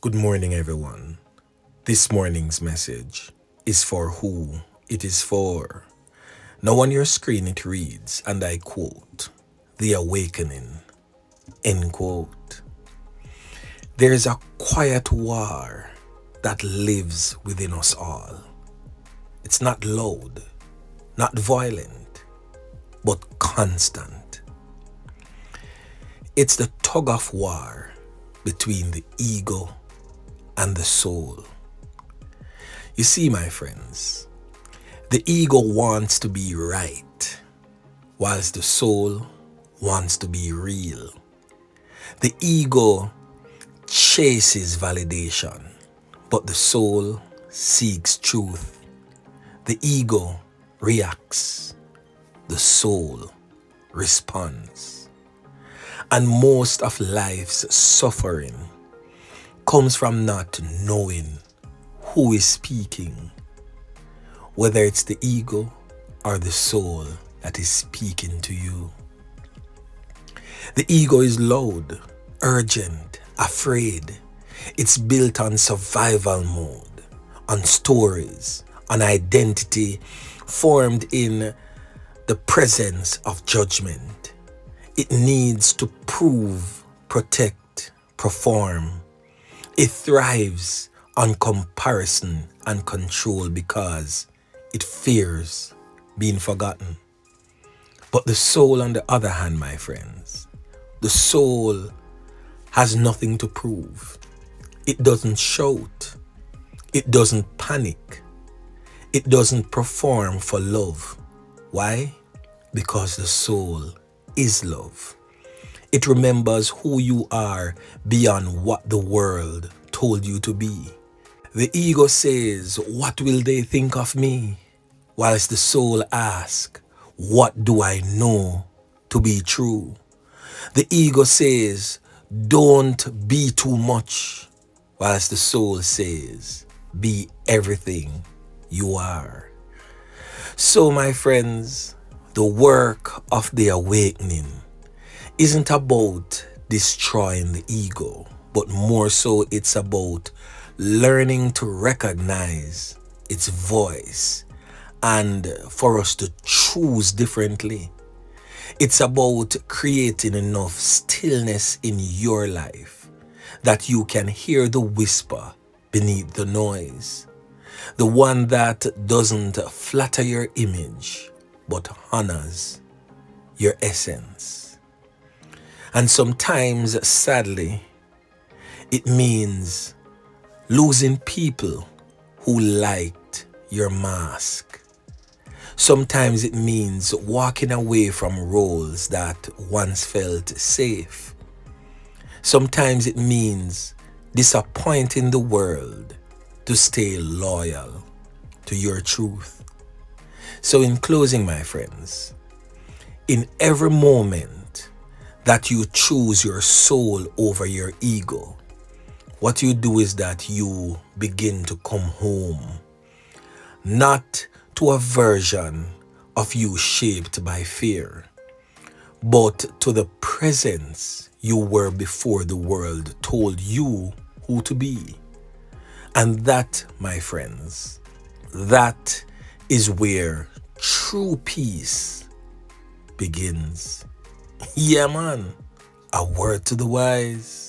Good morning, everyone. This morning's message is for who it is for. Now, on your screen, it reads, and I quote, "The awakening," end quote. There's a quiet war that lives within us all. It's not loud, not violent, but constant. It's the tug of war between the ego and the soul. You see, my friends, the ego wants to be right, whilst the soul wants to be real. The ego chases validation, but the soul seeks truth. The ego reacts, the soul responds. And most of life's suffering comes from not knowing who is speaking, whether it's the ego or the soul that is speaking to you. The ego is loud, urgent, afraid. It's built on survival mode, on stories, on identity formed in the presence of judgment. It needs to prove, protect, perform. It thrives on comparison and control because it fears being forgotten. But the soul, on the other hand, my friends, the soul has nothing to prove. It doesn't shout. It doesn't panic. It doesn't perform for love. Why? Because the soul is love. It remembers who you are beyond what the world told you to be. The ego says, "What will they think of me?" Whilst the soul asks, "What do I know to be true?" The ego says, "Don't be too much," whilst the soul says, "Be everything you are." So, my friends, the work of the awakening isn't about destroying the ego, but more so it's about learning to recognize its voice and for us to choose differently. It's about creating enough stillness in your life that you can hear the whisper beneath the noise, the one that doesn't flatter your image but honors your essence. And sometimes, sadly, it means losing people who liked your mask. Sometimes it means walking away from roles that once felt safe. Sometimes it means disappointing the world to stay loyal to your truth. So, in closing, my friends, in every moment that you choose your soul over your ego, what you do is that you begin to come home, not to a version of you shaped by fear, but to the presence you were before the world told you who to be. And that, my friends, that is where true peace begins. Yeah, man. A word to the wise.